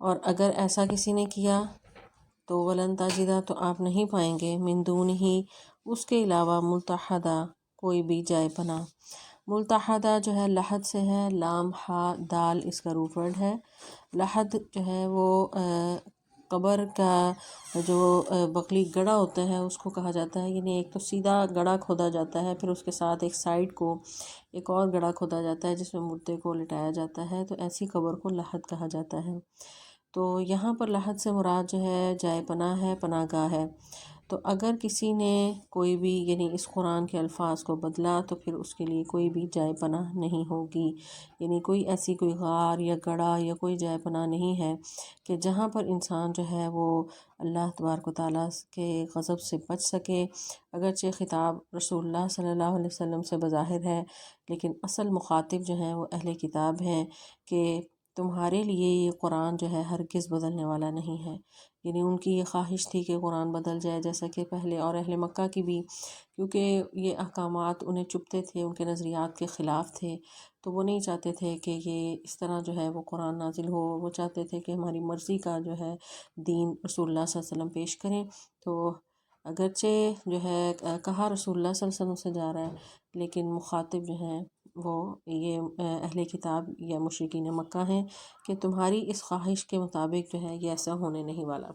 اور اگر ایسا کسی نے کیا تو ولن تجدہ، تو آپ نہیں پائیں گے من دون ہی، اس کے علاوہ ملتحدہ، کوئی بھی جائے پناہ۔ ملتحدہ جو ہے لحد سے ہے، لام ہا دال اس کا روٹ ورڈ ہے۔ لحد جو ہے وہ قبر کا جو بقلی گڑھا ہوتا ہے اس کو کہا جاتا ہے، یعنی ایک تو سیدھا گڑھا کھودا جاتا ہے، پھر اس کے ساتھ ایک سائڈ کو ایک اور گڑھا کھودا جاتا ہے جس میں مردے کو لٹایا جاتا ہے، تو ایسی قبر کو لحد کہا جاتا ہے۔ تو یہاں پر لحد سے مراد جو ہے جائے پناہ ہے، پناہ گاہ ہے۔ تو اگر کسی نے کوئی بھی یعنی اس قرآن کے الفاظ کو بدلا تو پھر اس کے لیے کوئی بھی جائے پناہ نہیں ہوگی، یعنی کوئی ایسی کوئی غار یا گڑھا یا کوئی جائے پناہ نہیں ہے کہ جہاں پر انسان جو ہے وہ اللہ تبارک و تعالیٰ کے غضب سے بچ سکے۔ اگرچہ خطاب رسول اللہ صلی اللہ علیہ وسلم سے بظاہر ہے، لیکن اصل مخاطب جو ہیں وہ اہل کتاب ہیں کہ تمہارے لیے یہ قرآن جو ہے ہرگز بدلنے والا نہیں ہے۔ یعنی ان کی یہ خواہش تھی کہ قرآن بدل جائے، جیسا کہ پہلے اور اہل مکہ کی بھی، کیونکہ یہ احکامات انہیں چبھتے تھے، ان کے نظریات کے خلاف تھے، تو وہ نہیں چاہتے تھے کہ یہ اس طرح جو ہے وہ قرآن نازل ہو۔ وہ چاہتے تھے کہ ہماری مرضی کا جو ہے دین رسول اللہ صلی اللہ علیہ وسلم پیش کریں۔ تو اگرچہ جو ہے کہا رسول اللہ صلی اللہ علیہ وسلم سے جا رہا ہے، لیکن مخاطب جو ہیں وہ یہ اہل کتاب یا مشرکین مکہ ہیں کہ تمہاری اس خواہش کے مطابق جو ہے یہ ایسا ہونے نہیں والا۔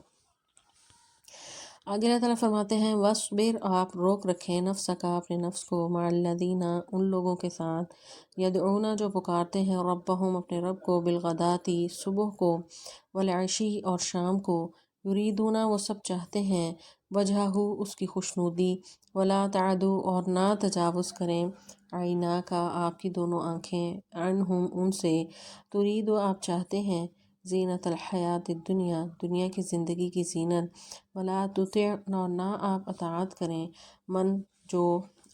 آگے اللہ تعالیٰ فرماتے ہیں وَاصْبِرْ، آپ روک رکھیں نفسک، اپنے نفس کو، مع الذین، ان لوگوں کے ساتھ، یدعون جو پکارتے ہیں، ربہم اپنے رب کو، بالغداۃ صبح کو، والعشی اور شام کو، یریدون وہ سب چاہتے ہیں، وجہہ اس کی خوشنودی، ولا تعدو اور نہ تجاوز کریں، عیناک آپ کی دونوں آنکھیں، عنہم ان سے، ترید آپ چاہتے ہیں، زینت الحیات الدنیا دنیا کی زندگی کی زینت، ولا تطع اور نہ آپ اطاعت کریں، من جو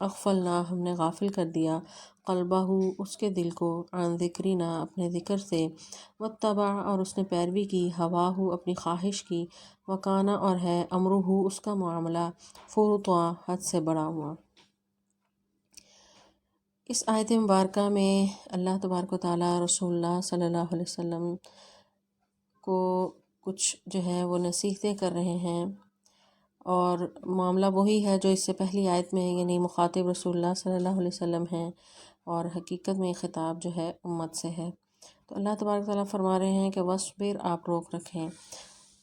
اغفلنا ہم نے غافل کر دیا، قلبہ اس کے دل کو، عن ذکرنا اپنے ذکر سے، واتبع اور اس نے پیروی کی، ہواہ اپنی خواہش کی، وکانا اور ہے، امرہ اس کا معاملہ، فرطا حد سے بڑا ہوا۔ اس آیت مبارکہ میں اللہ تبارک و تعالیٰ رسول اللہ صلی اللہ علیہ وسلم کو کچھ جو ہے وہ نصیحتیں کر رہے ہیں، اور معاملہ وہی ہے جو اس سے پہلی آیت میں، یعنی مخاطب رسول اللہ صلی اللہ علیہ وسلم ہیں، اور حقیقت میں خطاب جو ہے امت سے ہے۔ تو اللہ تبارک و تعالیٰ فرما رہے ہیں کہ وَاصْبِرْ، آپ روک رکھیں۔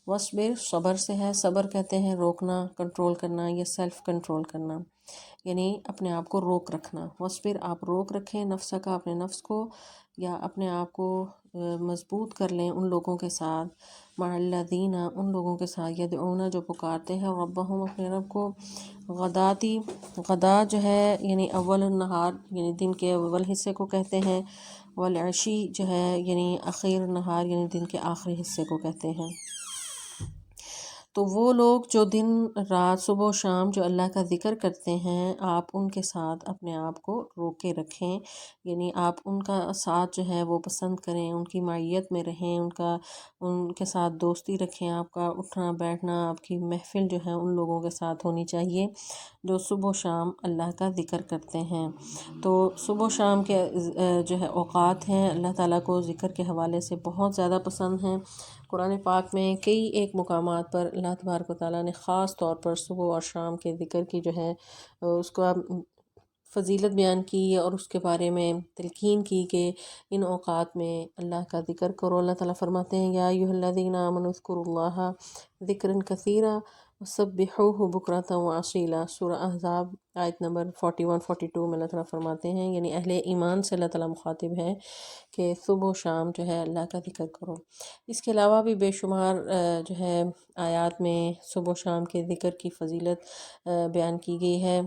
وَاصْبِرْ صبر سے ہے، صبر کہتے ہیں روکنا، کنٹرول کرنا یا سیلف کنٹرول کرنا، یعنی اپنے آپ کو روک رکھنا۔ وَاصْبِرْ آپ روک رکھیں نفسک اپنے نفس کو، یا اپنے آپ کو مضبوط کر لیں ان لوگوں کے ساتھ، مع الذین ان لوگوں کے ساتھ، یدعون جو پکارتے ہیں، ربہم اپنے رب کو، غداتی غدا جو ہے یعنی اول النہار یعنی دن کے اول حصے کو کہتے ہیں، والعشی جو ہے یعنی اخیر النہار یعنی دن کے آخری حصے کو کہتے ہیں۔ تو وہ لوگ جو دن رات صبح و شام جو اللہ کا ذکر کرتے ہیں، آپ ان کے ساتھ اپنے آپ کو روکے رکھیں، یعنی آپ ان کا ساتھ جو ہے وہ پسند کریں، ان کی معیت میں رہیں، ان کے ساتھ دوستی رکھیں، آپ کا اٹھنا بیٹھنا، آپ کی محفل جو ہے ان لوگوں کے ساتھ ہونی چاہیے جو صبح و شام اللہ کا ذکر کرتے ہیں۔ تو صبح و شام کے جو ہے اوقات ہیں، اللہ تعالیٰ کو ذکر کے حوالے سے بہت زیادہ پسند ہیں۔ قرآن پاک میں کئی ایک مقامات پر اللہ تبارک و تعالیٰ نے خاص طور پر صبح اور شام کے ذکر کی جو ہے اس کا فضیلت بیان کی، اور اس کے بارے میں تلقین کی کہ ان اوقات میں اللہ کا ذکر کرو۔ اللہ تعالیٰ فرماتے ہیں یا ایھا الذین آمنوا اذکروا اللہ ذکرا کثیرا وسبحوہ بکرۃ وعصیلا، سورہ احزاب آیت نمبر 41-42 میں اللہ تعالیٰ فرماتے ہیں، یعنی اہل ایمان سے اللہ تعالیٰ مخاطب ہے کہ صبح و شام جو ہے اللہ کا ذکر کرو۔ اس کے علاوہ بھی بے شمار جو ہے آیات میں صبح و شام کے ذکر کی فضیلت بیان کی گئی ہے۔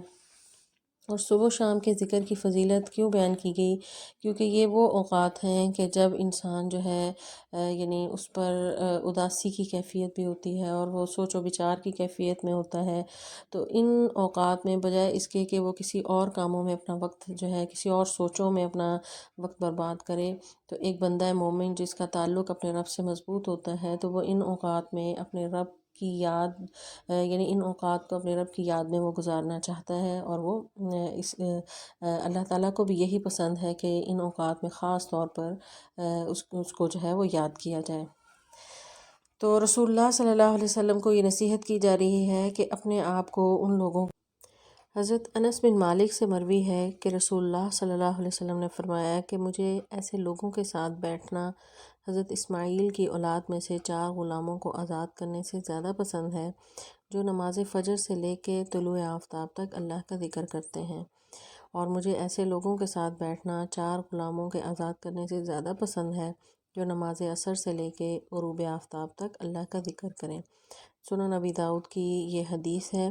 اور صبح و شام کے ذکر کی فضیلت کیوں بیان کی گئی؟ کیونکہ یہ وہ اوقات ہیں کہ جب انسان جو ہے یعنی اس پر اداسی کی کیفیت بھی ہوتی ہے، اور وہ سوچ و بچار کی کیفیت میں ہوتا ہے۔ تو ان اوقات میں بجائے اس کے کہ وہ کسی اور کاموں میں اپنا وقت جو ہے، کسی اور سوچوں میں اپنا وقت برباد کرے، تو ایک بندہ مومن جس کا تعلق اپنے رب سے مضبوط ہوتا ہے، تو وہ ان اوقات میں اپنے رب کی یاد یعنی ان اوقات کو اپنے رب کی یاد میں وہ گزارنا چاہتا ہے، اور وہ اللہ تعالیٰ کو بھی یہی پسند ہے کہ ان اوقات میں خاص طور پر اس کو جو ہے وہ یاد کیا جائے۔ تو رسول اللہ صلی اللہ علیہ وسلم کو یہ نصیحت کی جا رہی ہے کہ اپنے آپ کو ان لوگوں، حضرت انس بن مالک سے مروی ہے کہ رسول اللہ صلی اللہ علیہ وسلم نے فرمایا کہ مجھے ایسے لوگوں کے ساتھ بیٹھنا حضرت اسماعیل کی اولاد میں سے 4 غلاموں کو آزاد کرنے سے زیادہ پسند ہے، جو نماز فجر سے لے کے طلوع آفتاب تک اللہ کا ذکر کرتے ہیں، اور مجھے ایسے لوگوں کے ساتھ بیٹھنا 4 غلاموں کے آزاد کرنے سے زیادہ پسند ہے، جو نماز عصر سے لے کے غروب آفتاب تک اللہ کا ذکر کریں۔ سنن نبی داؤد کی یہ حدیث ہے۔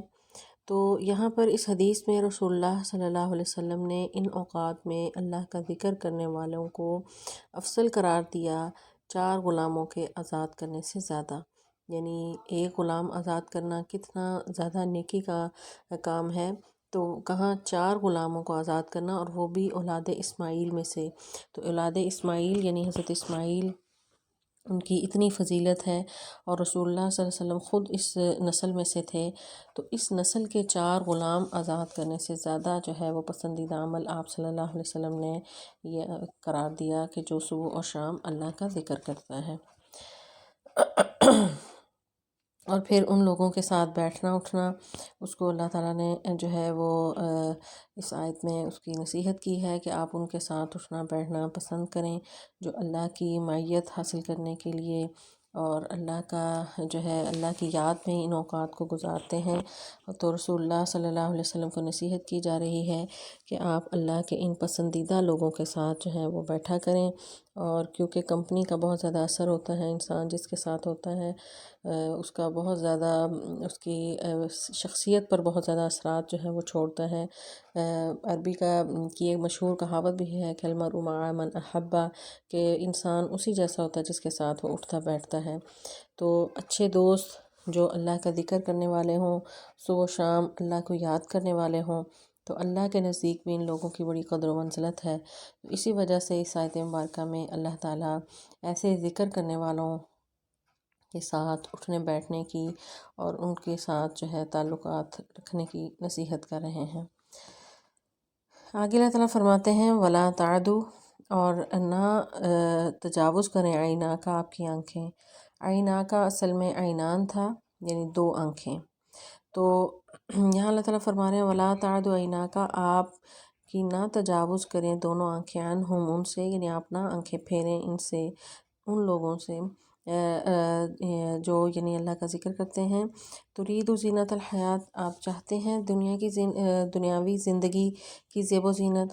تو یہاں پر اس حدیث میں رسول اللہ صلی اللہ علیہ وسلم نے ان اوقات میں اللہ کا ذکر کرنے والوں کو افضل قرار دیا 4 غلاموں کے آزاد کرنے سے زیادہ، یعنی ایک غلام آزاد کرنا کتنا زیادہ نیکی کا کام ہے، تو کہاں 4 غلاموں کو آزاد کرنا، اور وہ بھی اولاد اسماعیل میں سے۔ تو اولاد اسماعیل یعنی حضرت اسماعیل، ان کی اتنی فضیلت ہے، اور رسول اللہ صلی اللہ علیہ وسلم خود اس نسل میں سے تھے، تو اس نسل کے 4 غلام آزاد کرنے سے زیادہ جو ہے وہ پسندیدہ عمل آپ صلی اللہ علیہ وسلم نے یہ قرار دیا کہ جو صبح اور شام اللہ کا ذکر کرتا ہے۔ اور پھر ان لوگوں کے ساتھ بیٹھنا اٹھنا، اس کو اللہ تعالیٰ نے جو ہے وہ اس آیت میں اس کی نصیحت کی ہے کہ آپ ان کے ساتھ اٹھنا بیٹھنا پسند کریں جو اللہ کی معیت حاصل کرنے کے لیے اور اللہ کا جو ہے اللہ کی یاد میں ان اوقات کو گزارتے ہیں۔ تو رسول اللہ صلی اللہ علیہ وسلم کو نصیحت کی جا رہی ہے کہ آپ اللہ کے ان پسندیدہ لوگوں کے ساتھ جو ہے وہ بیٹھا کریں، اور کیونکہ کمپنی کا بہت زیادہ اثر ہوتا ہے، انسان جس کے ساتھ ہوتا ہے اس کا بہت زیادہ اس کی شخصیت پر بہت زیادہ اثرات جو ہے وہ چھوڑتا ہے۔ عربی کی ایک مشہور کہاوت بھی ہے کہ المرء مع من احبہ، کہ انسان اسی جیسا ہوتا ہے جس کے ساتھ وہ اٹھتا بیٹھتا ہے۔ تو اچھے دوست جو اللہ کا ذکر کرنے والے ہوں، صبح و شام اللہ کو یاد کرنے والے ہوں، تو اللہ کے نزدیک بھی ان لوگوں کی بڑی قدر و منزلت ہے۔ اسی وجہ سے اس آیت مبارکہ میں اللہ تعالیٰ ایسے ذکر کرنے والوں کے ساتھ اٹھنے بیٹھنے کی اور ان کے ساتھ جو ہے تعلقات رکھنے کی نصیحت کر رہے ہیں۔ آگے اللہ تعالیٰ فرماتے ہیں وَلَا تَعْدُوا، اور نہ تجاوز کریں عینا کا، آپ کی آنکھیں۔ عینا کا اصل میں عینان تھا، یعنی 2 آنکھیں۔ تو یہاں اللہ تعالیٰ فرما رہے ہیں وَلَا تَعْدُوا عینا کا، آپ کی نہ تجاوز کریں دونوں آنکھیں، عنہم ان سے، یعنی آپ نہ آنکھیں پھیریں ان سے، ان لوگوں سے جو یعنی اللہ کا ذکر کرتے ہیں۔ ترید زینت الحیات، آپ چاہتے ہیں دنیاوی زندگی کی زیب و زینت۔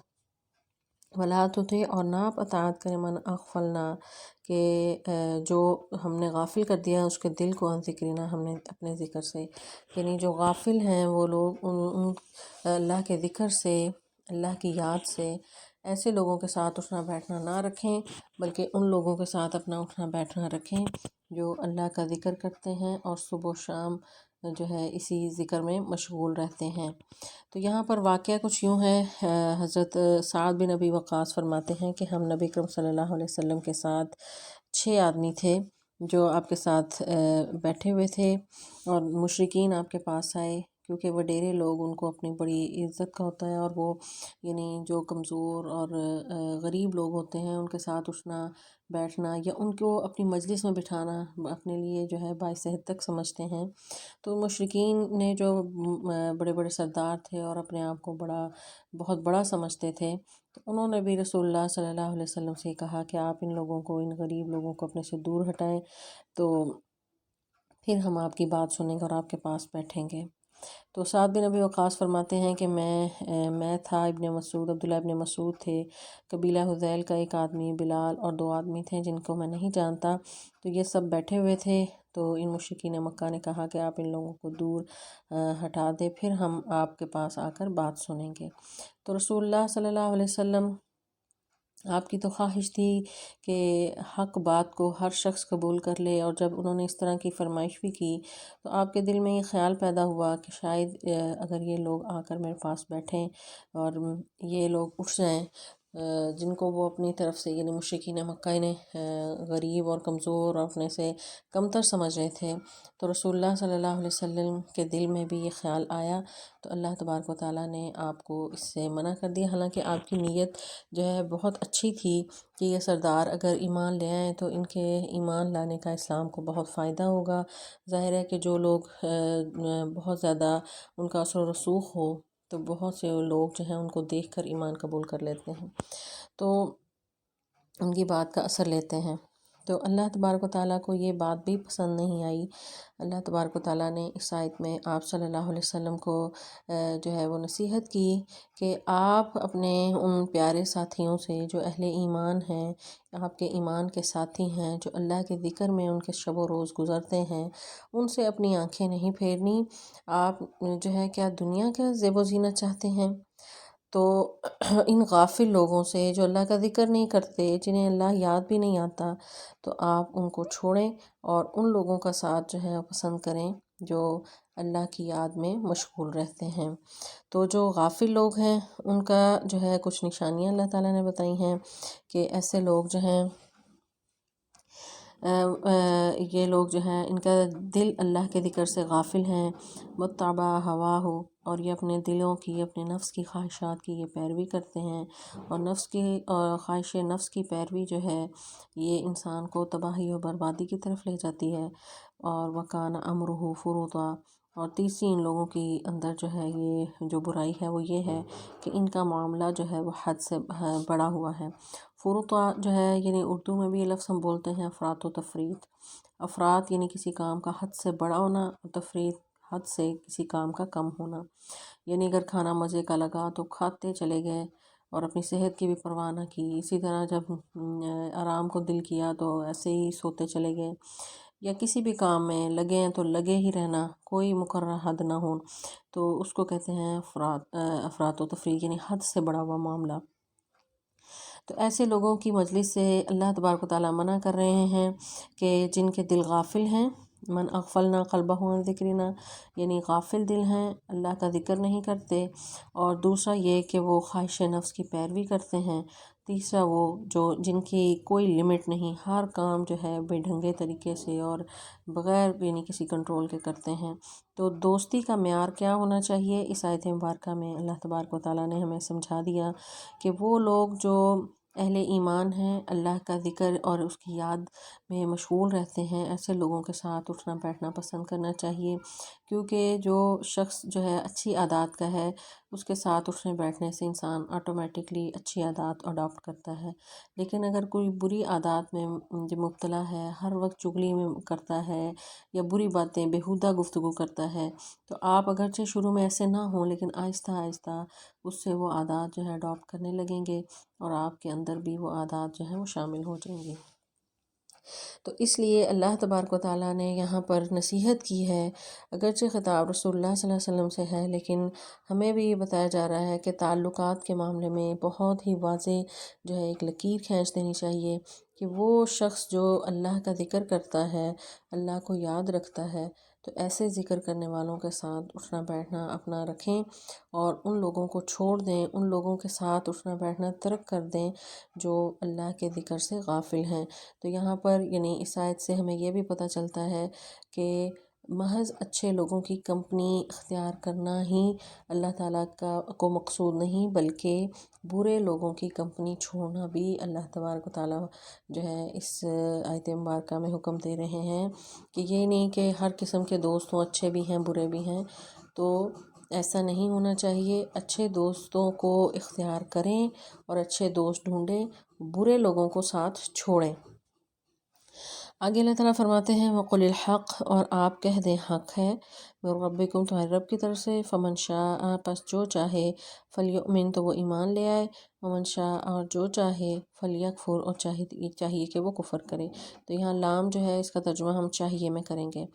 ولا تطع، اور نہ آپ اطاعت کریں من اغفلنا، کہ جو ہم نے غافل کر دیا اس کے دل کو، عن ذکرنا، ہم نے اپنے ذکر سے، یعنی جو غافل ہیں وہ لوگ ان اللہ کے ذکر سے، اللہ کی یاد سے، ایسے لوگوں کے ساتھ اٹھنا بیٹھنا نہ رکھیں، بلکہ ان لوگوں کے ساتھ اپنا اٹھنا بیٹھنا رکھیں جو اللہ کا ذکر کرتے ہیں اور صبح و شام جو ہے اسی ذکر میں مشغول رہتے ہیں۔ تو یہاں پر واقعہ کچھ یوں ہے، حضرت سعد بن ابی وقاص فرماتے ہیں کہ ہم نبی کرم صلی اللہ علیہ وسلم کے ساتھ 6 آدمی تھے جو آپ کے ساتھ بیٹھے ہوئے تھے، اور مشرکین آپ کے پاس آئے، کیونکہ وڈیرے لوگ ان کو اپنی بڑی عزت کا ہوتا ہے، اور وہ یعنی جو کمزور اور غریب لوگ ہوتے ہیں ان کے ساتھ اٹھنا بیٹھنا یا ان کو اپنی مجلس میں بٹھانا اپنے لیے جو ہے باعث تک سمجھتے ہیں۔ تو مشرکین نے جو بڑے بڑے سردار تھے اور اپنے آپ کو بہت بڑا سمجھتے تھے، تو انہوں نے بھی رسول اللہ صلی اللہ علیہ وسلم سے کہا کہ آپ ان لوگوں کو، ان غریب لوگوں کو اپنے سے دور ہٹائیں، تو پھر ہم آپ کی بات سنیں گے اور آپ کے پاس بیٹھیں گے۔ تو سعد بن ابی وقاص فرماتے ہیں کہ میں تھا، ابن مسعود، عبداللہ ابن مسعود تھے، قبیلہ حذیل کا ایک آدمی، بلال، اور 2 آدمی تھے جن کو میں نہیں جانتا، تو یہ سب بیٹھے ہوئے تھے۔ تو ان مشرکین مکہ نے کہا کہ آپ ان لوگوں کو دور ہٹا دیں، پھر ہم آپ کے پاس آ کر بات سنیں گے۔ تو رسول اللہ صلی اللہ علیہ وسلم، آپ کی تو خواہش تھی کہ حق بات کو ہر شخص قبول کر لے، اور جب انہوں نے اس طرح کی فرمائش بھی کی تو آپ کے دل میں یہ خیال پیدا ہوا کہ شاید اگر یہ لوگ آ کر میرے پاس بیٹھیں اور یہ لوگ اٹھ جائیں جن کو وہ اپنی طرف سے یعنی مشرکین مکہ نے غریب اور کمزور اور اپنے سے کمتر سمجھ رہے تھے، تو رسول اللہ صلی اللہ علیہ وسلم کے دل میں بھی یہ خیال آیا، تو اللہ تبارک و تعالیٰ نے آپ کو اس سے منع کر دیا۔ حالانکہ آپ کی نیت جو ہے بہت اچھی تھی کہ یہ سردار اگر ایمان لے آئیں تو ان کے ایمان لانے کا اسلام کو بہت فائدہ ہوگا۔ ظاہر ہے کہ جو لوگ بہت زیادہ ان کا اثر و رسوخ ہو تو بہت سے لوگ جو ہیں ان کو دیکھ کر ایمان قبول کر لیتے ہیں، تو ان کی بات کا اثر لیتے ہیں۔ تو اللہ تبارک و تعالیٰ کو یہ بات بھی پسند نہیں آئی۔ اللہ تبارک و تعالیٰ نے اس آیت میں آپ صلی اللہ علیہ وسلم کو جو ہے وہ نصیحت کی کہ آپ اپنے ان پیارے ساتھیوں سے جو اہل ایمان ہیں، آپ کے ایمان کے ساتھی ہیں، جو اللہ کے ذکر میں ان کے شب و روز گزرتے ہیں، ان سے اپنی آنکھیں نہیں پھیرنی۔ آپ جو ہے کیا دنیا کا زیب و زینت چاہتے ہیں؟ تو ان غافل لوگوں سے جو اللہ کا ذکر نہیں کرتے، جنہیں اللہ یاد بھی نہیں آتا، تو آپ ان کو چھوڑیں اور ان لوگوں کا ساتھ جو ہے پسند کریں جو اللہ کی یاد میں مشغول رہتے ہیں۔ تو جو غافل لوگ ہیں ان کا جو ہے کچھ نشانیاں اللہ تعالیٰ نے بتائی ہیں کہ ایسے لوگ جو ہیں یہ لوگ جو ہیں ان کا دل اللہ کے ذکر سے غافل ہیں، متبع ہوا ہو، اور یہ اپنے دلوں کی، اپنے نفس کی خواہشات کی یہ پیروی کرتے ہیں، اور نفس کی خواہش نفس کی پیروی جو ہے یہ انسان کو تباہی و بربادی کی طرف لے جاتی ہے۔ اور وکان امرہ فرطا، اور تیسری ان لوگوں کی اندر جو ہے یہ جو برائی ہے وہ یہ ہے کہ ان کا معاملہ جو ہے وہ حد سے بڑا ہوا ہے۔ فرطا جو ہے یعنی اردو میں بھی یہ لفظ ہم بولتے ہیں افراط و تفریط۔ افراط یعنی کسی کام کا حد سے بڑا ہونا، اور تفریط حد سے کسی کام کا کم ہونا۔ یعنی اگر کھانا مزے کا لگا تو کھاتے چلے گئے اور اپنی صحت کی بھی پرواہ نہ کی، اسی طرح جب آرام کو دل کیا تو ایسے ہی سوتے چلے گئے، یا کسی بھی کام میں لگے ہیں تو لگے ہی رہنا، کوئی مقررہ حد نہ ہو، تو اس کو کہتے ہیں افراط و تفریط، یعنی حد سے بڑا ہوا معاملہ۔ تو ایسے لوگوں کی مجلس سے اللہ تبارک و تعالیٰ منع کر رہے ہیں کہ جن کے دل غافل ہیں، من اغفلنا قلبہ عن ذکرنا، یعنی غافل دل ہیں، اللہ کا ذکر نہیں کرتے، اور دوسرا یہ کہ وہ خواہش نفس کی پیروی کرتے ہیں، تیسرا وہ جو جن کی کوئی لمٹ نہیں، ہر کام جو ہے بے ڈھنگے طریقے سے اور بغیر یعنی کسی کنٹرول کے کرتے ہیں۔ تو دوستی کا معیار کیا ہونا چاہیے؟ اس آیت مبارکہ میں اللہ تبارک و تعالیٰ نے ہمیں سمجھا دیا کہ وہ لوگ جو اہل ایمان ہیں، اللہ کا ذکر اور اس کی یاد میں مشغول رہتے ہیں، ایسے لوگوں کے ساتھ اٹھنا بیٹھنا پسند کرنا چاہیے، کیونکہ جو شخص جو ہے اچھی عادات کا ہے اس کے ساتھ اٹھنے بیٹھنے سے انسان آٹومیٹکلی اچھی عادات اڈاپٹ کرتا ہے۔ لیکن اگر کوئی بری عادات میں جو مبتلا ہے، ہر وقت چغلی میں کرتا ہے یا بری باتیں بیہودہ گفتگو کرتا ہے، تو آپ اگرچہ شروع میں ایسے نہ ہوں لیکن آہستہ آہستہ اس سے وہ عادات جو ہے اڈاپٹ کرنے لگیں گے، اور آپ کے اندر بھی وہ عادات جو ہیں وہ شامل ہو جائیں گی۔ تو اس لیے اللہ تبارک و تعالیٰ نے یہاں پر نصیحت کی ہے، اگرچہ خطاب رسول اللہ صلی اللہ علیہ وسلم سے ہے، لیکن ہمیں بھی یہ بتایا جا رہا ہے کہ تعلقات کے معاملے میں بہت ہی واضح جو ہے ایک لکیر کھینچ دینی چاہیے کہ وہ شخص جو اللہ کا ذکر کرتا ہے، اللہ کو یاد رکھتا ہے، تو ایسے ذکر کرنے والوں کے ساتھ اٹھنا بیٹھنا اپنا رکھیں، اور ان لوگوں کو چھوڑ دیں، ان لوگوں کے ساتھ اٹھنا بیٹھنا ترک کر دیں جو اللہ کے ذکر سے غافل ہیں۔ تو یہاں پر یعنی اس آیت سے ہمیں یہ بھی پتہ چلتا ہے کہ محض اچھے لوگوں کی کمپنی اختیار کرنا ہی اللہ تعالیٰ کو مقصود نہیں، بلکہ برے لوگوں کی کمپنی چھوڑنا بھی اللہ تبارک و تعالیٰ جو ہے اس آیت مبارکہ میں حکم دے رہے ہیں کہ یہ نہیں کہ ہر قسم کے دوست ہوں، اچھے بھی ہیں برے بھی ہیں، تو ایسا نہیں ہونا چاہیے۔ اچھے دوستوں کو اختیار کریں اور اچھے دوست ڈھونڈیں، برے لوگوں کو ساتھ چھوڑیں۔ آگے اللہ تعالیٰ فرماتے ہیں وَقُلِ الْحَقِّ، اور آپ کہہ دیں حق ہے، مِن ربکم، تمہارے رب کی طرف سے، فمن شاء، پس جو چاہے، فلیؤمن، تو وہ ایمان لے آئے، ومن شاء، اور جو چاہے، فلیکفر، اور چاہیے کہ وہ کفر کرے۔ تو یہاں لام جو ہے اس کا ترجمہ ہم چاہیے میں کریں گے،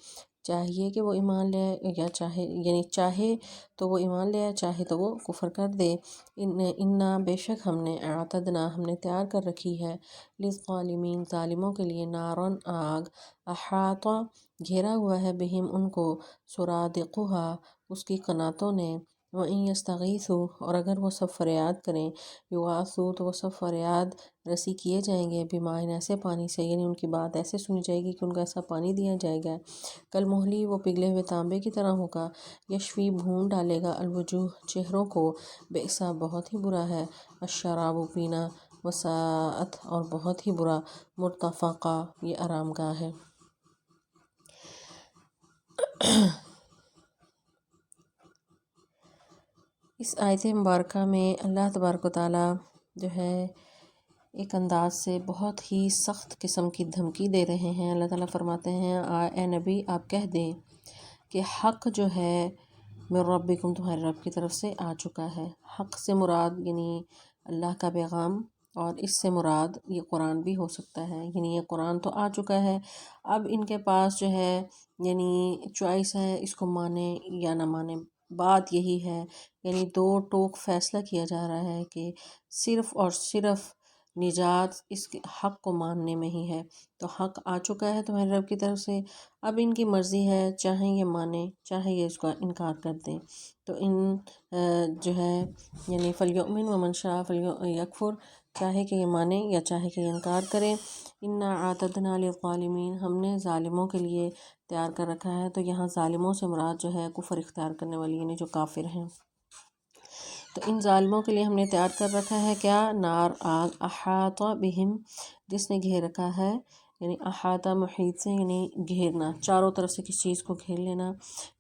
چاہیے کہ وہ ایمان لے آئے، یا چاہے یعنی چاہے تو وہ ایمان لے آئے، چاہے تو وہ کفر کر دے۔ انا، بے شک ہم نے، اعتدنا، ہم نے تیار کر رکھی ہے، للظالمین، ظالموں کے لیے، نارن، آگ، احاطہ، گھیرا ہوا ہے، بہم، ان کو، سرادقها، اس کی قناتوں نے، وَإِن يَسْتَغِيثُوا، اور اگر وہ سب فریاد کریں، یغاثوا تو وہ سب فریاد رسی کیے جائیں گے، بماء ایسے پانی سے، یعنی ان کی بات ایسے سنی جائے گی کہ ان کو ایسا پانی دیا جائے گا، کالمہلی وہ پگھلے ہوئے تانبے کی طرح ہوگا، یشفی بھون ڈالے گا، الوجوہ چہروں کو، بئسا بہت ہی برا ہے، الشراب پینا، وساءت اور بہت ہی برا، مرتفقہ یہ آرام گاہ ہے۔ اس آیت مبارکہ میں اللہ تبارک و تعالیٰ جو ہے ایک انداز سے بہت ہی سخت قسم کی دھمکی دے رہے ہیں۔ اللہ تعالیٰ فرماتے ہیں اے نبی آپ کہہ دیں کہ حق جو ہے من ربکم تمہارے رب کی طرف سے آ چکا ہے۔ حق سے مراد یعنی اللہ کا پیغام، اور اس سے مراد یہ قرآن بھی ہو سکتا ہے، یعنی یہ قرآن تو آ چکا ہے، اب ان کے پاس جو ہے یعنی چوائس ہے اس کو مانے یا نہ مانے، بات یہی ہے، یعنی دو ٹوک فیصلہ کیا جا رہا ہے کہ صرف اور صرف نجات اس کے حق کو ماننے میں ہی ہے۔ تو حق آ چکا ہے تمہارے رب کی طرف سے، اب ان کی مرضی ہے، چاہیں یہ مانیں چاہے یہ اس کا انکار کر دیں۔ تو ان جو ہے یعنی فلیؤمن ومن شاء فلیکفر، چاہے کہ یہ مانیں یا چاہے کہ یہ انکار کریں۔ انا اعتدنا للظالمین، ہم نے ظالموں کے لیے تیار کر رکھا ہے، تو یہاں ظالموں سے مراد جو ہے کفر اختیار کرنے والی یعنی جو کافر ہیں، تو ان ظالموں کے لیے ہم نے تیار کر رکھا ہے کیا؟ نار، آگ، احاط بہم جس نے گھیر رکھا ہے، یعنی احاطہ محیط سے یعنی گھیرنا، چاروں طرف سے کسی چیز کو گھیر لینا،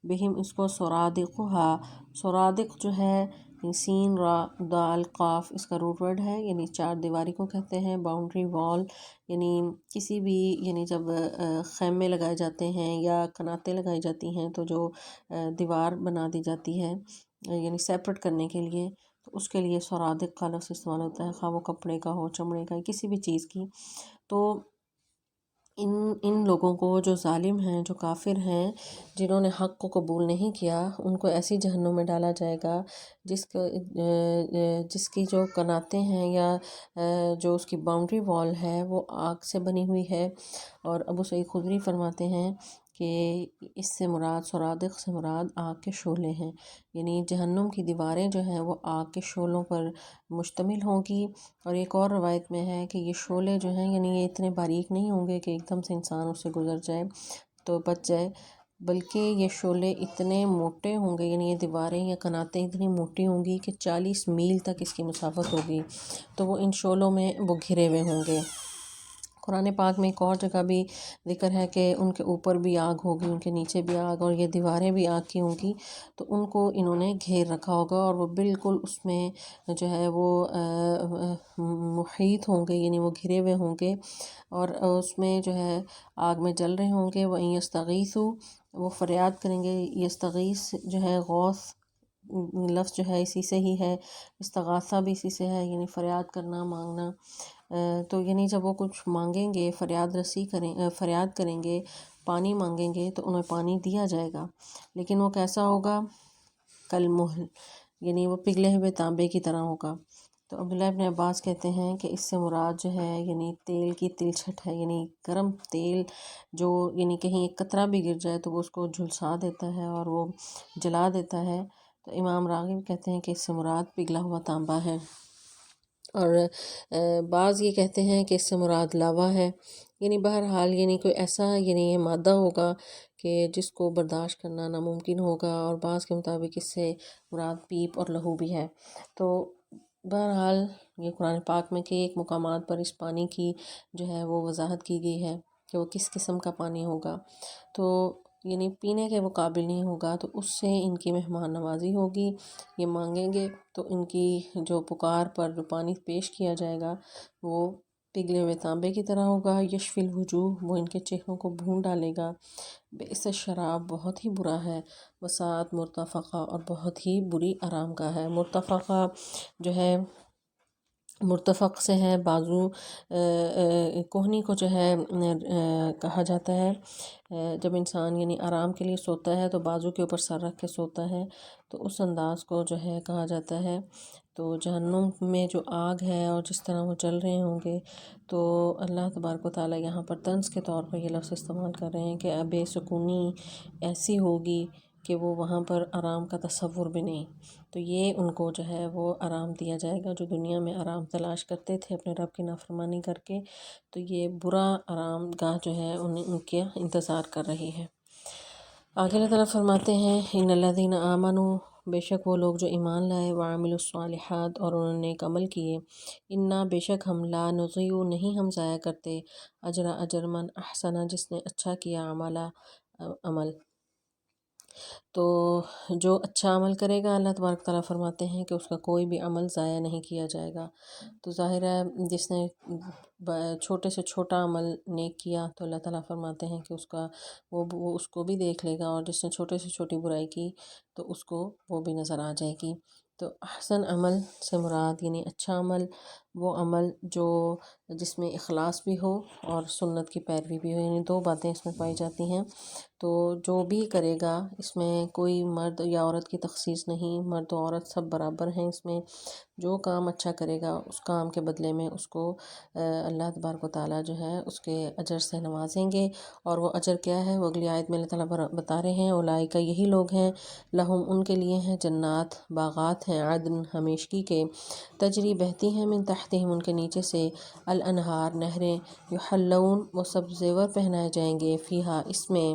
بہم اس کو سرادقہا، سرادق جو ہے سین را دال قاف اس کا روٹ ورڈ ہے، یعنی چار دیواری کو کہتے ہیں، باؤنڈری وال، یعنی کسی بھی یعنی جب خیمے لگائے جاتے ہیں یا کناتیں لگائی جاتی ہیں تو جو دیوار بنا دی جاتی ہے یعنی سیپریٹ کرنے کے لیے، تو اس کے لیے سرادق کا لفظ استعمال ہوتا ہے، خواہ وہ کپڑے کا ہو، چمڑے کا، کسی بھی چیز کی۔ تو ان لوگوں کو جو ظالم ہیں، جو کافر ہیں، جنہوں نے حق کو قبول نہیں کیا، ان کو ایسی جہنم میں ڈالا جائے گا جس کی جو کناتیں ہیں یا جو اس کی باؤنڈری وال ہے وہ آگ سے بنی ہوئی ہے۔ اور ابو سعید خدری فرماتے ہیں کہ اس سے مراد، سرادق سے مراد آگ کے شعلے ہیں، یعنی جہنم کی دیواریں جو ہیں وہ آگ کے شعلوں پر مشتمل ہوں گی۔ اور ایک اور روایت میں ہے کہ یہ شعلے جو ہیں یعنی یہ اتنے باریک نہیں ہوں گے کہ ایک دم سے انسان اس سے گزر جائے تو بچ جائے، بلکہ یہ شعلے اتنے موٹے ہوں گے، یعنی یہ دیواریں یا کناتیں اتنی موٹی ہوں گی کہ 40 میل تک اس کی مسافت ہوگی، تو وہ ان شعلوں میں وہ گھرے ہوئے ہوں گے۔ قرآن پاک میں ایک اور جگہ بھی ذکر ہے کہ ان کے اوپر بھی آگ ہوگی، ان کے نیچے بھی آگ، اور یہ دیواریں بھی آگ کی ہوں گی، تو ان کو انہوں نے گھیر رکھا ہوگا اور وہ بالکل اس میں جو ہے وہ محیط ہوں گے، یعنی وہ گھرے ہوئے ہوں گے، اور اس میں جو ہے آگ میں جل رہے ہوں گے۔ وَإِن يَسْتَغِيثُوا، وہ فریاد کریں گے، یستغیث جو ہے غوث لفظ جو ہے اسی سے ہی ہے، استغاثہ بھی اسی سے ہے، یعنی فریاد کرنا، مانگنا، تو یعنی جب وہ کچھ مانگیں گے، فریاد کریں گے، پانی مانگیں گے تو انہیں پانی دیا جائے گا، لیکن وہ کیسا ہوگا؟ کالمہل، یعنی وہ پگھلے ہوئے تانبے کی طرح ہوگا۔ تو عبداللہ ابن عباس کہتے ہیں کہ اس سے مراد جو ہے یعنی تیل کی تلچھٹ ہے، یعنی گرم تیل جو یعنی کہیں ایک قطرہ بھی گر جائے تو وہ اس کو جھلسا دیتا ہے اور وہ جلا دیتا ہے۔ تو امام راغب کہتے ہیں کہ اس سے مراد پگھلا ہوا تانبا ہے، اور بعض یہ کہتے ہیں کہ اس سے مراد لاوا ہے، یعنی بہرحال یعنی کوئی ایسا یعنی یہ مادہ ہوگا کہ جس کو برداشت کرنا ناممکن ہوگا، اور بعض کے مطابق اس سے مراد پیپ اور لہو بھی ہے۔ تو بہرحال یہ قرآن پاک میں کئی ایک مقامات پر اس پانی کی جو ہے وہ وضاحت کی گئی ہے کہ وہ کس قسم کا پانی ہوگا، تو یعنی پینے کے وہ قابل نہیں ہوگا، تو اس سے ان کی مہمان نوازی ہوگی، یہ مانگیں گے تو ان کی جو پکار پر جو پانی پیش کیا جائے گا وہ پگھلے ہوئے تانبے کی طرح ہوگا، یشفی الوجوہ وہ ان کے چہروں کو بھون ڈالے گا، بئس الشراب بہت ہی برا ہے، وساءت مرتفقہ اور بہت ہی بری آرام گاہ ہے۔ مرتفقہ جو ہے مرتفق سے ہے بازو، کوہنی کو جو ہے کہا جاتا ہے، جب انسان یعنی آرام کے لیے سوتا ہے تو بازو کے اوپر سر رکھ کے سوتا ہے، تو اس انداز کو جو ہے کہا جاتا ہے۔ تو جہنم میں جو آگ ہے اور جس طرح وہ جل رہے ہوں گے، تو اللہ تبارک و تعالیٰ یہاں پر طنز کے طور پر یہ لفظ استعمال کر رہے ہیں کہ بے سکونی ایسی ہوگی کہ وہ وہاں پر آرام کا تصور بھی نہیں. تو یہ ان کو جو ہے وہ آرام دیا جائے گا جو دنیا میں آرام تلاش کرتے تھے اپنے رب کی نافرمانی کر کے. تو یہ برا آرام گاہ جو ہے ان کے انتظار کر رہی ہے. آگے اللہ تعالیٰ فرماتے ہیں ان الذین آمنوا، بے شک وہ لوگ جو ایمان لائے، وعملوا الصالحات اور انہوں نے نیک عمل کیے، انا بے شک ہم لا نضیع نہیں ہم ضائع کرتے، اجر من احسن جس نے اچھا کیا عمل. تو جو اچھا عمل کرے گا اللہ تبارک تعالیٰ فرماتے ہیں کہ اس کا کوئی بھی عمل ضائع نہیں کیا جائے گا. تو ظاہر ہے جس نے چھوٹے سے چھوٹا عمل نیک کیا تو اللہ تعالیٰ فرماتے ہیں کہ اس کا وہ اس کو بھی دیکھ لے گا، اور جس نے چھوٹے سے چھوٹی برائی کی تو اس کو وہ بھی نظر آ جائے گی. تو احسن عمل سے مراد یعنی اچھا عمل وہ عمل جس میں اخلاص بھی ہو اور سنت کی پیروی بھی ہو، یعنی دو باتیں اس میں پائی جاتی ہیں. تو جو بھی کرے گا اس میں کوئی مرد یا عورت کی تخصیص نہیں، مرد و عورت سب برابر ہیں اس میں. جو کام اچھا کرے گا اس کام کے بدلے میں اس کو اللہ تبارک و تعالیٰ جو ہے اس کے اجر سے نوازیں گے. اور وہ اجر کیا ہے وہ اگلی آیت میں اللہ تعالیٰ بتا رہے ہیں، اولئک یہی لوگ ہیں، لہم ان کے لیے ہیں جنات باغات ہیں، عدن ہمیشگی کے، تجری بہتی ہیں، من تحتہم ان کے نیچے سے، الانہار نہریں، یحلون وہ سب زیور پہنائے جائیں گے، فیہا اس میں،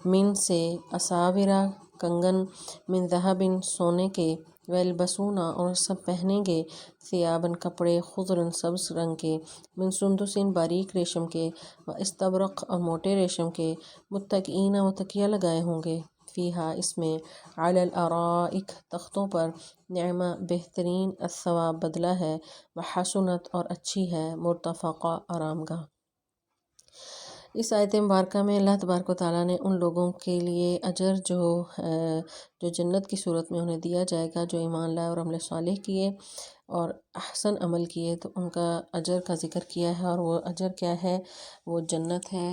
من سے، اساورا کنگن، من ذہب سونے کے، ویلبسون اور سب پہنیں گے، ثیابن کپڑے، خضرن سبز رنگ کے، من سندسن باریک ریشم کے، و استبرق اور موٹے ریشم کے، متکئین و تکیہ لگائے ہوں گے، فیہا اس میں، علی الارائک تختوں پر، نعمہ بہترین، الثواب بدلہ ہے، وحسنت اور اچھی ہے، مرتفقہ آرام گاہ. اس آیت مبارکہ میں اللہ تبارک و تعالیٰ نے ان لوگوں کے لیے اجر جو جنت کی صورت میں انہیں دیا جائے گا جو ایمان لائے اور عمل صالح کیے اور احسن عمل کیے، تو ان کا اجر کا ذکر کیا ہے. اور وہ اجر کیا ہے؟ وہ جنت ہے.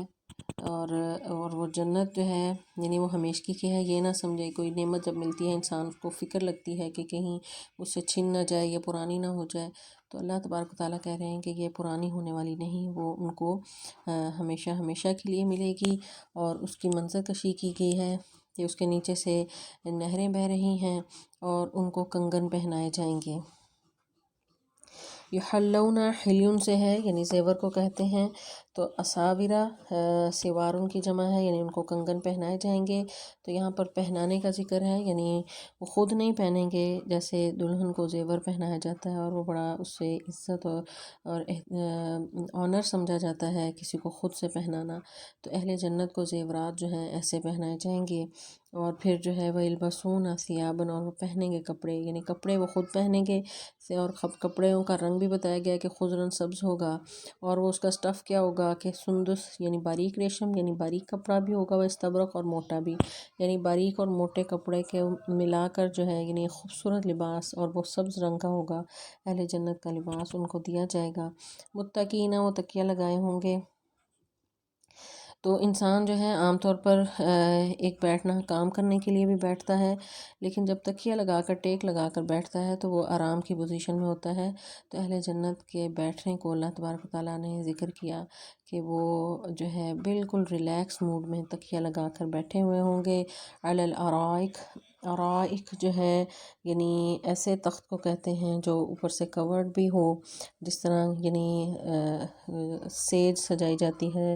اور وہ جنت جو ہے یعنی وہ ہمیشگی کی ہے. یہ نہ سمجھے کوئی نعمت جب ملتی ہے انسان کو فکر لگتی ہے کہ کہیں اس سے چھن نہ جائے یا پرانی نہ ہو جائے. تو اللہ تبارک و تعالیٰ کہہ رہے ہیں کہ یہ پرانی ہونے والی نہیں، وہ ان کو ہمیشہ ہمیشہ کے لیے ملے گی. اور اس کی منظر کشی کی گئی ہے کہ اس کے نیچے سے نہریں بہہ رہی ہیں اور ان کو کنگن پہنائے جائیں گے. یحلون حلیون سے ہے یعنی زیور کو کہتے ہیں. تو اساورہ سوارن کی جمع ہے یعنی ان کو کنگن پہنائے جائیں گے. تو یہاں پر پہنانے کا ذکر ہے، یعنی وہ خود نہیں پہنیں گے، جیسے دلہن کو زیور پہنایا جاتا ہے اور وہ بڑا اس سے عزت اور آنر سمجھا جاتا ہے کسی کو خود سے پہنانا. تو اہل جنت کو زیورات جو ہیں ایسے پہنائے جائیں گے. اور پھر جو ہے وَيَلْبَسُونَ ثِيَابًا اور وہ پہنیں گے کپڑے، یعنی کپڑے وہ خود پہنیں گے. اور کپڑوں کا رنگ بھی بتایا گیا کہ خضرن سبز ہوگا. اور وہ اس کا سٹف کیا ہوگا کہ سندس یعنی باریک ریشم یعنی باریک کپڑا بھی ہوگا، وہ استبرق اور موٹا بھی، یعنی باریک اور موٹے کپڑے کے ملا کر جو ہے یعنی خوبصورت لباس، اور وہ سبز رنگ کا ہوگا. اہل جنت کا لباس ان کو دیا جائے گا. متکئین وہ تکیہ لگائے ہوں گے. تو انسان جو ہے عام طور پر ایک بیٹھنا کام کرنے کے لیے بھی بیٹھتا ہے، لیکن جب تکیہ لگا کر ٹیک لگا کر بیٹھتا ہے تو وہ آرام کی پوزیشن میں ہوتا ہے. تو اہل جنت کے بیٹھنے کو اللہ تبارک و تعالیٰ نے ذکر کیا کہ وہ جو ہے بالکل ریلیکس موڈ میں تکیہ لگا کر بیٹھے ہوئے ہوں گے. علی الارائک، ارائک جو ہے یعنی ایسے تخت کو کہتے ہیں جو اوپر سے کورڈ بھی ہو، جس طرح یعنی سیج سجائی جاتی ہے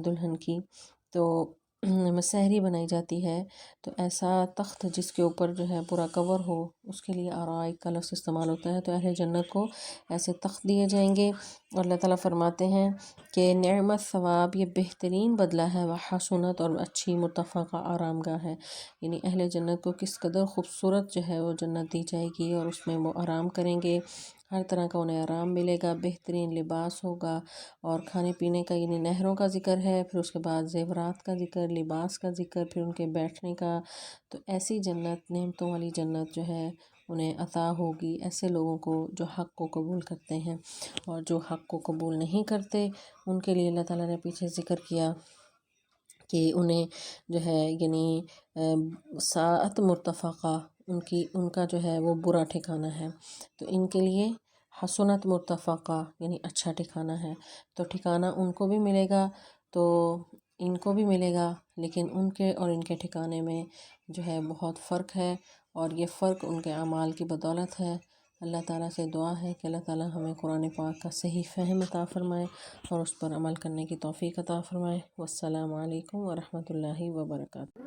دلہن کی، تو مسہری بنائی جاتی ہے، تو ایسا تخت جس کے اوپر جو ہے پورا کور ہو اس کے لیے آرائک کا لفظ استعمال ہوتا ہے. تو اہل جنت کو ایسے تخت دیے جائیں گے. اور اللہ تعالیٰ فرماتے ہیں کہ نعمت ثواب یہ بہترین بدلہ ہے، وحسنت اور اچھی متفقہ آرام گاہ ہے. یعنی اہل جنت کو کس قدر خوبصورت جو ہے وہ جنت دی جائے گی اور اس میں وہ آرام کریں گے، ہر طرح کا انہیں آرام ملے گا، بہترین لباس ہوگا. اور کھانے پینے کا یعنی نہروں کا ذکر ہے، پھر اس کے بعد زیورات کا ذکر، لباس کا ذکر، پھر ان کے بیٹھنے کا. تو ایسی جنت، نعمتوں والی جنت جو ہے انہیں عطا ہوگی ایسے لوگوں کو جو حق کو قبول کرتے ہیں. اور جو حق کو قبول نہیں کرتے ان کے لیے اللہ تعالیٰ نے پیچھے ذکر کیا کہ انہیں جو ہے یعنی ساعت مرتفقہ ان کا جو ہے وہ برا ٹھکانہ ہے. تو ان کے لیے حسنت مرتفقہ یعنی اچھا ٹھکانہ ہے، تو ٹھکانہ ان کو بھی ملے گا. تو ان کو بھی ملے گا، لیکن ان کے اور ان کے ٹھکانے میں جو ہے بہت فرق ہے، اور یہ فرق ان کے اعمال کی بدولت ہے۔ اللہ تعالیٰ سے دعا ہے کہ اللہ تعالیٰ ہمیں قرآن پاک کا صحیح فہم عطا فرمائے اور اس پر عمل کرنے کی توفیق عطا فرمائے۔ والسلام علیکم ورحمۃ اللہ وبرکاتہ۔